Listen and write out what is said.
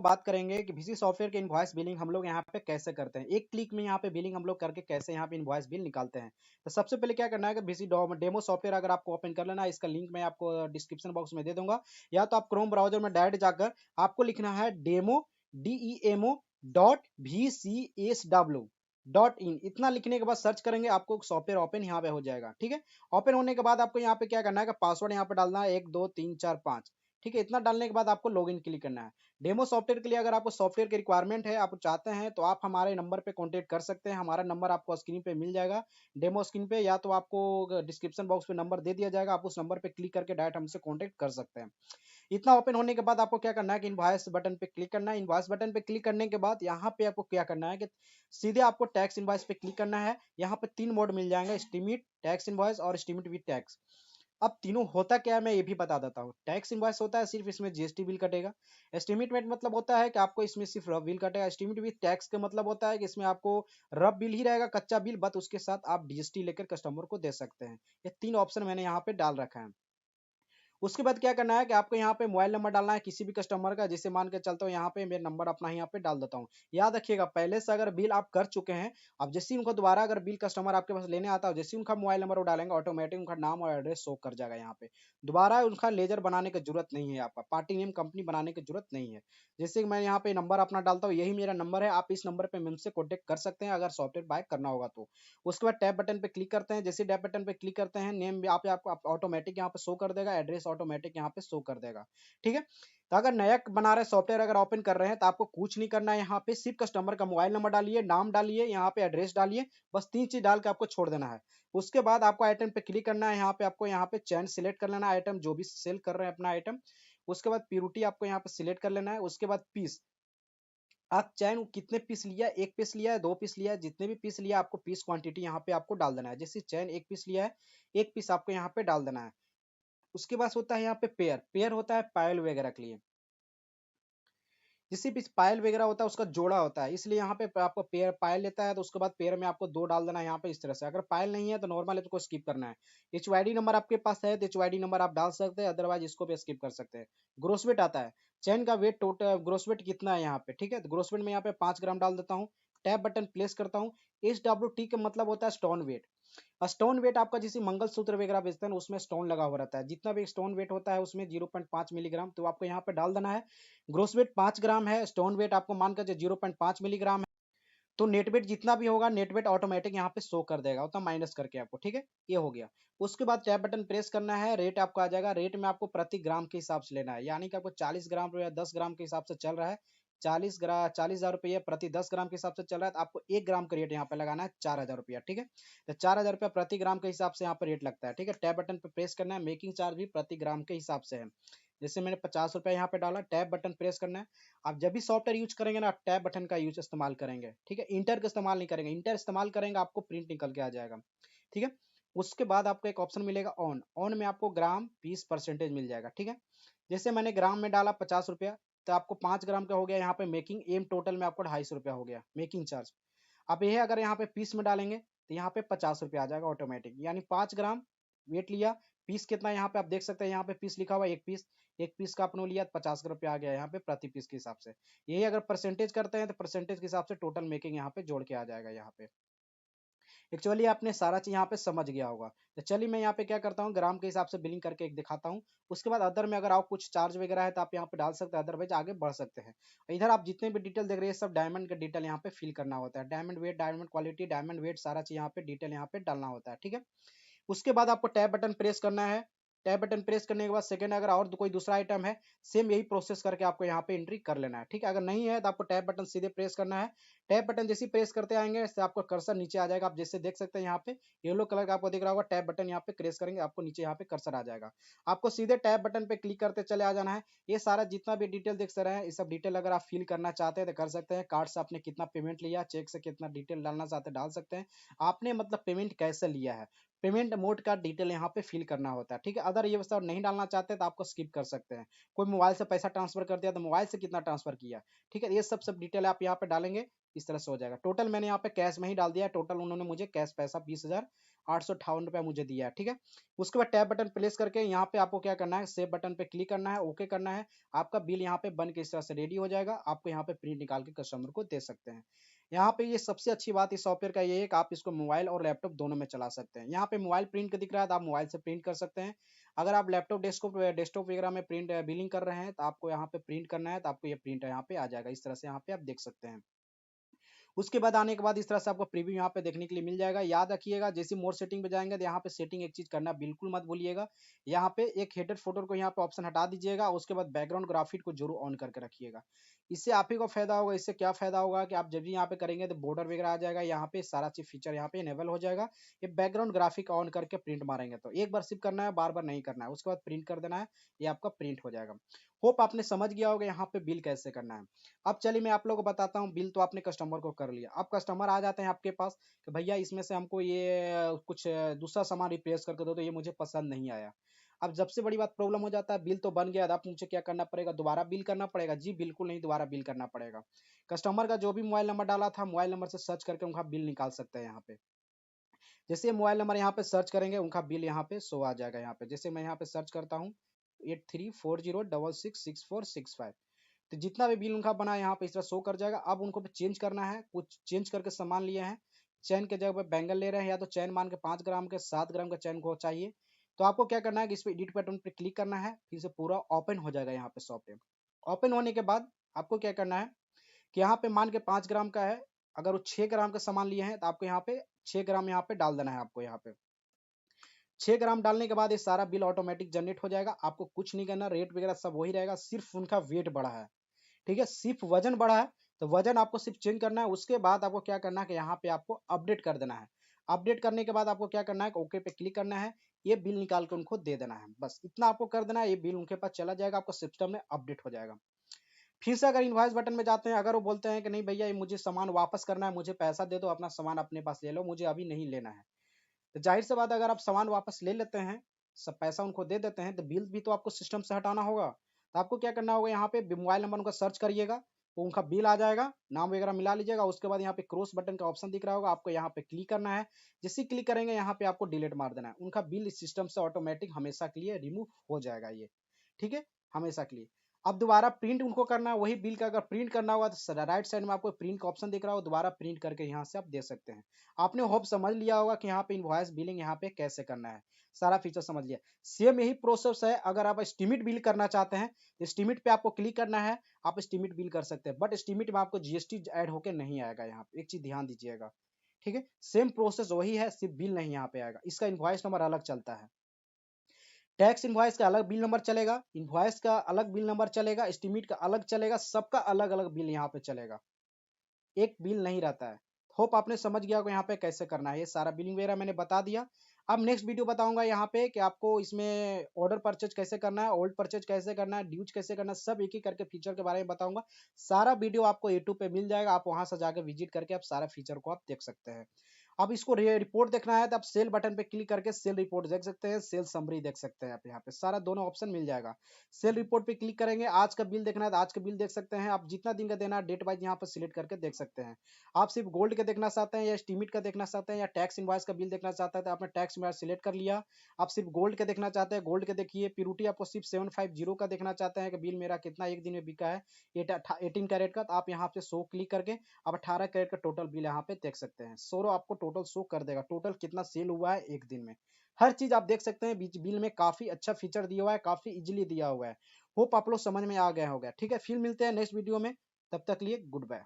बात करेंगे कि वीसी सॉफ्टवेयर के इनवॉइस बिलिंग हम लोग यहाँ पे कैसे करते हैं। एक क्लिक में यहाँ पे बिलिंग हम लोग करके कैसे यहाँ पे इनवॉइस बिल निकालते हैं। तो सबसे पहले क्या करना है कि वीसी डेमो सॉफ्टवेयर अगर आपको ओपन कर लेना है, इसका लिंक मैं आपको डिस्क्रिप्शन बॉक्स में दे दूंगा, या तो आप क्रोम ब्राउजर में डायरेक्ट जाकर आपको लिखना है demo.vcsw.in। इतना लिखने के बाद सर्च करेंगे, आपको सॉफ्टवेयर ओपन यहाँ पे हो जाएगा। ठीक है, ओपन होने के बाद आपको यहाँ पे क्या करना है कि पासवर्ड यहाँ पे डालना है 1 2 3 4 5। ठीक है, इतना डालने के बाद आपको लॉगिन क्लिक करना है। डेमो सॉफ्टवेयर के लिए अगर आपको सॉफ्टवेयर की रिक्वायरमेंट है, आप चाहते हैं, तो आप हमारे नंबर पे कांटेक्ट कर सकते हैं। हमारा नंबर आपको स्क्रीन पे मिल जाएगा, डेमो स्क्रीन पे, या तो आपको डिस्क्रिप्शन बॉक्स पे नंबर दे दिया जाएगा, आप उस नंबर पे क्लिक करके डायरेक्ट हमसे कांटेक्ट कर सकते हैं। इतना ओपन होने के बाद आपको क्या करना है कि इनवॉइस बटन पे क्लिक करना है। इनवॉइस बटन पे क्लिक करने के बाद यहाँ पे आपको क्या करना है कि सीधे आपको टैक्स इनवॉइस पे क्लिक करना है। यहाँ पे 3 मोड मिल जाएंगे, एस्टीमेट, टैक्स इनवॉइस और एस्टीमेट विद टैक्स। अब तीनों होता क्या है मैं ये भी बता देता हूँ। टैक्स इनवॉइस होता है सिर्फ इसमें जीएसटी बिल कटेगा। एस्टीमेट मतलब होता है कि आपको इसमें सिर्फ रफ बिल कटेगा। एस्टीमेट विद टैक्स का मतलब होता है कि इसमें आपको रफ बिल ही रहेगा, कच्चा बिल, बट उसके साथ आप जीएसटी लेकर कस्टमर को दे सकते हैं। ये 3 ऑप्शन मैंने यहाँ पे डाल रखा है। उसके बाद क्या करना है कि आपको यहाँ पे मोबाइल नंबर डालना है किसी भी कस्टमर का, जिसे मान के चलता हूँ यहाँ पे मेरा नंबर अपना यहाँ पे डाल देता हूँ। याद रखिएगा, पहले से अगर बिल आप कर चुके हैं, अब जैसे ही उनको दोबारा अगर बिल कस्टमर आपके पास लेने आता है, जैसे ही उनका मोबाइल नंबर वो डालेंगे, ऑटोमेटिक उनका नाम और एड्रेस शो कर जाएगा यहाँ पे। दोबारा उनका लेजर बनाने की जरूरत नहीं है, आपका पार्टी नेम कंपनी बनाने की जरूरत नहीं है। जैसे कि मैं यहाँ पे नंबर अपना डालता हूँ, यही मेरा नंबर है, आप इस नंबर पे मुझसे कॉन्टेक्ट कर सकते हैं अगर सॉफ्टवेयर बाय करना होगा तो। उसके बाद टैब बटन पे क्लिक करते हैं। जैसे टैब बटन पे क्लिक करते हैं, नेम भी आपको ऑटोमेटिक यहाँ पे शो कर देगा, एड्रेस ऑटोमेटिक यहाँ पे शो कर देगा। ठीक है, तो अगर नया बना रहे सॉफ्टवेयर अगर ओपन कर रहे हैं, तो आपको कुछ नहीं करना है। यहाँ पे सिर्फ कस्टमर का मोबाइल नंबर डालिए, नाम डालिए, यहाँ पे एड्रेस डालिए, बस 3 चीज डाल के आपको छोड़ देना है। उसके बाद आपको आइटम पे क्लिक करना है। यहाँ पे आपको यहाँ पे चैन सिलेक्ट कर लेना है, आइटम जो भी सेल कर रहे हैं अपना आइटम। उसके बाद प्योरिटी आपको यहाँ पे सिलेक्ट कर लेना है। उसके बाद पीस, आप चैन कितने पीस लिया है, 1 पीस लिया है, 2 पीस लिया है, जितने भी पीस लिया आपको पीस क्वांटिटी यहाँ पे आपको डाल देना है। जैसे चैन 1 पीस लिया है, 1 पीस आपको यहाँ पे डाल देना है। उसके बाद होता है यहाँ पे पेयर, पेयर होता है पायल वगैरह के लिए। जिससे भी पायल वगैरह होता है उसका जोड़ा होता है, इसलिए यहाँ पे आपको पेयर पायल लेता है, तो उसके बाद पेयर में आपको 2 डाल देना है यहाँ पे इस तरह से। अगर पायल नहीं है तो नॉर्मल है तो स्किप करना है। एचवाईडी नंबर आपके पास है तो एचवाईडी नंबर आप डाल सकते हैं, अदरवाइज इसको भी स्किप कर सकते हैं। ग्रोस वेट आता है, चैन का वेट टोटल ग्रोस वेट कितना है यहाँ पे। ठीक है, तो ग्रोस वेट में यहाँ पे 5 ग्राम डाल देता हूँ। टैब बटन प्लेस करता हूँ। SWT का मतलब होता है स्टोन वेट। स्टोन वेट आपका जैसे मंगलसूत्र वगैरह बेचते हैं ना, उसमें स्टोन लगा हुआ रहता है, जितना भी स्टोन वेट होता है उसमें 0.5 मिलीग्राम, तो आपको यहाँ पे डाल देना है। ग्रोस वेट 5 ग्राम है, स्टोन वेट आपको मान कर 0.5 मिलीग्राम है, तो नेट वेट जितना भी होगा नेट वेट ऑटोमेटिक यहाँ पे शो कर देगा, उतना माइनस करके आपको। ठीक है, ये हो गया। उसके बाद टैब बटन प्रेस करना है, रेट आपको आ जाएगा। रेट में आपको प्रति ग्राम के हिसाब से लेना है, यानी कि आपको 40 ग्राम या 10 ग्राम के हिसाब से चल रहा है। 40,000 रुपये प्रति 10 ग्राम के हिसाब से चल रहा है, तो आपको 1 ग्राम का रेट यहाँ पे लगाना है 4,000 रुपया। ठीक है, तो 4,000 रुपया प्रति ग्राम के हिसाब से यहाँ पे रेट लगता है। ठीक है, टैब बटन पे प्रेस करना है। मेकिंग चार्ज भी प्रति ग्राम के हिसाब से है, जैसे मैंने 50 रुपया यहाँ पे डाला। टैब बटन प्रेस करना है। आप जब भी सॉफ्टवेयर यूज करेंगे ना, आप टैब बटन का यूज इस्तेमाल करेंगे। ठीक है, इंटर का इस्तेमाल नहीं करेंगे, इंटर इस्तेमाल करेंगे आपको प्रिंट निकल के आ जाएगा। ठीक है, उसके बाद आपको एक ऑप्शन मिलेगा ऑन, ऑन में आपको ग्राम पीस परसेंटेज मिल जाएगा। ठीक है, जैसे मैंने ग्राम में डाला 50 रुपया, तो आपको 5 ग्राम का हो गया यहाँ पे मेकिंग एम, टोटल में आपको 250 रुपया हो गया मेकिंग चार्ज। अब ये अगर यहाँ पे पीस में डालेंगे तो यहाँ पे 50 रुपया आ जाएगा ऑटोमेटिक, यानी 5 ग्राम वेट लिया। पीस कितना यहाँ पे आप देख सकते हैं, यहाँ पे पीस लिखा हुआ है 1 पीस, 1 पीस का अपने लिया 50 रुपया आ गया यहाँ पे प्रति पीस के हिसाब से। यही अगर परसेंटेज करते हैं तो परसेंटेज के हिसाब से टोटल मेकिंग यहाँ पे जोड़ के आ जाएगा यहाँ पे। एक्चुअली आपने सारा चीज यहाँ पे समझ गया होगा। तो चलिए मैं यहाँ पे क्या करता हूँ, ग्राम के हिसाब से बिलिंग करके एक दिखाता हूँ। उसके बाद अदर में अगर आप कुछ चार्ज वगैरह है तो आप यहाँ पे डाल सकते हैं, अदरवाइज आगे बढ़ सकते हैं। इधर आप जितने भी डिटेल देख रहे हैं सब डायमंड का डिटेल यहाँ पे फिल करना होता है। Diamond weight, diamond quality, diamond weight, सारा चीज यहाँ पे डिटेल यहाँ पे डालना होता है। ठीक है, उसके बाद आपको टैब बटन प्रेस करना है। टैब बटन प्रेस करने के बाद सेकंड अगर और कोई दूसरा आइटम है, सेम यही प्रोसेस करके आपको यहाँ पे एंट्री कर लेना है। ठीक है, अगर नहीं है तो आपको टैब बटन सीधे प्रेस करना है। टैब बटन जैसे प्रेस करते आएंगे इससे आपको कर्सर नीचे आ जाएगा। आप जैसे देख सकते हैं यहाँ पे येलो कलर का आपको दिख रहा होगा, टैब बटन यहाँ पे प्रेस करेंगे आपको नीचे यहाँ पे कर्सर आ जाएगा। आपको सीधे टैब बटन पे क्लिक करते चले आ जाना है। ये सारा जितना भी डिटेल देख रहे हैं, ये सब डिटेल अगर आप फिल करना चाहते हैं तो कर सकते हैं। कार्ड से आपने कितना पेमेंट लिया, चेक से कितना डिटेल डालना चाहते हैं डाल सकते हैं। आपने मतलब पेमेंट कैसे लिया है, पेमेंट मोड का डिटेल यहाँ पे फिल करना होता है। ठीक है, अदर ये सब नहीं डालना चाहते तो आपको स्किप कर सकते हैं। कोई मोबाइल से पैसा ट्रांसफर कर दिया तो मोबाइल से कितना ट्रांसफर किया। ठीक है, ये सब डिटेल आप यहाँ पे डालेंगे। इस तरह से हो जाएगा। टोटल मैंने यहाँ पे कैश में ही डाल दिया है, टोटल उन्होंने मुझे कैश पैसा 20,858 मुझे दिया है, ठीक है। उसके बाद टैब बटन प्लेस करके यहाँ पे आपको क्या करना है, सेव बटन पे क्लिक करना है, ओके करना है। आपका बिल यहाँ पे बन के इस तरह से रेडी हो जाएगा। आपको यहाँ पे प्रिंट निकाल के कस्टमर को दे सकते हैं। यहाँ पे ये सबसे अच्छी बात इस सॉफ्टवेयर का ये है कि आप इसको मोबाइल और लैपटॉप दोनों में चला सकते हैं। यहाँ पे मोबाइल प्रिंट का दिख रहा है तो आप मोबाइल से प्रिंट कर सकते हैं। अगर आप लैपटॉप डेस्कटॉप वगैरह में प्रिंट बिलिंग कर रहे हैं तो आपको यहाँ पे प्रिंट करना है, तो आपको ये प्रिंट यहाँ पे आ जाएगा। इस तरह से यहाँ पे आप देख सकते हैं। उसके बाद आने के बाद इस तरह से आपको प्रीव्यू यहाँ पे देखने के लिए मिल जाएगा। याद रखिएगा, जैसे मोर सेटिंग पे जाएंगे तो यहाँ पे सेटिंग एक चीज करना बिल्कुल मत भूलिएगा। यहाँ पे एक हेडर फोटो को यहाँ पे ऑप्शन हटा दीजिएगा, उसके बाद बैकग्राउंड ग्राफिक को जरूर ऑन करके रखिएगा। इससे आप ही को फायदा होगा। इससे क्या फायदा होगा कि आप जब भी यहाँ पे करेंगे तो बॉर्डर वगैरह आ जाएगा, यहाँ पे सारा चीज फीचर यहाँ पे इनेबल हो जाएगा। ये बैकग्राउंड ग्राफिक ऑन करके प्रिंट मारेंगे तो एक बार सिर्फ करना है, बार बार नहीं करना है। उसके बाद प्रिंट कर देना है, ये आपका प्रिंट हो जाएगा। होप आपने समझ गया होगा यहाँ पे बिल कैसे करना है। अब चलिए मैं आप लोगों को बताता हूँ। बिल तो आपने कस्टमर को कर लिया, अब कस्टमर आ जाते हैं आपके पास कि भैया इसमें से हमको ये कुछ दूसरा सामान रिप्लेस करके दो, तो ये मुझे पसंद नहीं आया। अब सबसे बड़ी बात प्रॉब्लम हो जाता है, बिल तो बन गया, अब मुझे क्या करना पड़ेगा, दोबारा बिल करना पड़ेगा? जी बिल्कुल नहीं, दोबारा बिल करना पड़ेगा। कस्टमर का जो भी मोबाइल नंबर डाला था, मोबाइल नंबर से सर्च करके उनका बिल निकाल सकते हैं यहाँ पे। जैसे मोबाइल नंबर यहाँ पे सर्च करेंगे, उनका बिल यहाँ पे शो आ जाएगा। यहाँ पे जैसे मैं यहाँ पे सर्च करता हूँ 8340666465, तो जितना भी बिल उनका बना है यहाँ पे इस तरह शो कर जाएगा। अब उनको पे चेंज करना है, कुछ चेंज करके सामान लिए हैं। चैन के जगह पे बैंगल ले रहे हैं, या तो चैन मान के 5 ग्राम के 7 ग्राम का चैन को चाहिए। तो आपको क्या करना है कि इस पे एडिट बटन पे क्लिक करना है, फिर से पूरा ओपन हो जाएगा यहाँ पे सॉफ्टवेयर। ओपन होने के बाद आपको क्या करना है कि यहाँ पे मान के 5 ग्राम का है, अगर वो 6 ग्राम का सामान लिए हैं तो आपको यहाँ पे 6 ग्राम यहाँ पे डाल देना है। आपको यहाँ पे 6 ग्राम डालने के बाद ये सारा बिल ऑटोमेटिक जनरेट हो जाएगा। आपको कुछ नहीं करना, रेट वगैरह सब वही रहेगा, सिर्फ उनका वेट बढ़ा है, ठीक है, सिर्फ वजन बढ़ा है। तो वजन आपको सिर्फ चेंज करना है। उसके बाद आपको क्या करना है कि यहाँ पे आपको अपडेट कर देना है। अपडेट करने के बाद आपको क्या करना है कि ओके पे क्लिक करना है, ये बिल निकाल के उनको दे देना है। बस इतना आपको कर देना है, ये बिल उनके पास चला जाएगा, आपको सिस्टम में अपडेट हो जाएगा। फिर से अगर इनवॉइस बटन में जाते हैं, अगर वो बोलते हैं कि नहीं भैया ये मुझे सामान वापस करना है, मुझे पैसा दे दो, अपना सामान अपने पास ले लो, मुझे अभी नहीं लेना है, तो जाहिर सी बात है, अगर आप सामान वापस ले लेते हैं, सब पैसा उनको दे देते हैं, तो बिल भी तो आपको सिस्टम से हटाना होगा। तो आपको क्या करना होगा, यहाँ पे मोबाइल नंबर उनका सर्च करिएगा, तो उनका बिल आ जाएगा, नाम वगैरह मिला लीजिएगा। उसके बाद यहाँ पे क्रॉस बटन का ऑप्शन दिख रहा होगा, आपको यहाँ पे क्लिक करना है। जैसे ही क्लिक करेंगे यहाँ पे आपको डिलीट मार देना है। उनका बिल इस सिस्टम से ऑटोमेटिक हमेशा के लिए रिमूव हो जाएगा ये, ठीक है, हमेशा के लिए। अब दोबारा प्रिंट उनको करना है, वही बिल का अगर प्रिंट करना होगा तो राइट साइड में आपको प्रिंट का ऑप्शन दिख रहा हो, दोबारा प्रिंट करके यहाँ से आप दे सकते हैं। आपने होप समझ लिया होगा कि यहाँ पे इनवॉइस बिलिंग यहाँ पे कैसे करना है, सारा फीचर समझ लिया। सेम यही प्रोसेस है, अगर आप एस्टीमेट बिल करना चाहते हैं तो एस्टीमेट पे आपको क्लिक करना है, आप एस्टीमेट बिल कर सकते हैं। बट एस्टीमेट में आपको जीएसटी ऐड होकर नहीं आएगा। यहाँ पे एक चीज ध्यान दीजिएगा, ठीक है, सेम प्रोसेस वही है, सिर्फ बिल नहीं यहाँ पे आएगा, इसका इनवॉइस नंबर अलग चलता है। टैक्स इनवॉइस का अलग बिल नंबर चलेगा, इनवॉइस का अलग बिल नंबर चलेगा, एस्टीमेट का अलग चलेगा, सबका अलग अलग बिल यहाँ पे चलेगा, एक बिल नहीं रहता है। होप आपने समझ गया होगा यहाँ पे कैसे करना है। ये सारा बिलिंग वगैरह मैंने बता दिया। अब नेक्स्ट वीडियो बताऊंगा यहाँ पे कि आपको इसमें ऑर्डर परचेज कैसे करना है, ओल्ड परचेज कैसे करना है, ड्यूज कैसे करना है, सब एक एक करके फीचर के बारे में बताऊंगा। सारा वीडियो आपको यूट्यूब पे मिल जाएगा, आप वहां से जाकर विजिट करके आप सारा फीचर को आप देख सकते हैं। अब इसको रिपोर्ट देखना है तो आप सेल बटन पे क्लिक करके सेल रिपोर्ट देख सकते हैं, सेल समरी देख सकते हैं। आप यहाँ पे सारा दोनों ऑप्शन मिल जाएगा। सेल रिपोर्ट पे क्लिक करेंगे, आज का बिल देखना है तो आज का बिल देख सकते हैं। आप जितना दिन का देना है डेट वाइज यहाँ पर सिलेक्ट करके देख सकते हैं। आप सिर्फ गोल्ड का देखना चाहते हैं या एस्टीमेट का देखना चाहते हैं या टैक्स इनवॉइस का बिल देखना चाहते हैं, तो आपने टैक्स इनवॉइस सिलेक्ट कर लिया। आप सिर्फ गोल्ड का देखना चाहते हैं, गोल्ड का देखिए। प्योरिटी आपको सिर्फ 750 का देखना चाहते हैं कि बिल मेरा कितना एक दिन में बिका है 18 कैरेट का, तो आप यहाँ पे 100 क्लिक करके आप 18 कैरेट का टोटल बिल यहाँ पे देख सकते हैं। 100 आपको टोटल शो कर देगा, टोटल कितना सेल हुआ है एक दिन में, हर चीज आप देख सकते हैं। बिल में काफी अच्छा फीचर दिया हुआ है, काफी इजीली दिया हुआ है। होप आप लोग समझ में आ गया होगा। ठीक है, फिर मिलते हैं नेक्स्ट वीडियो में, तब तक लिए गुड बाय।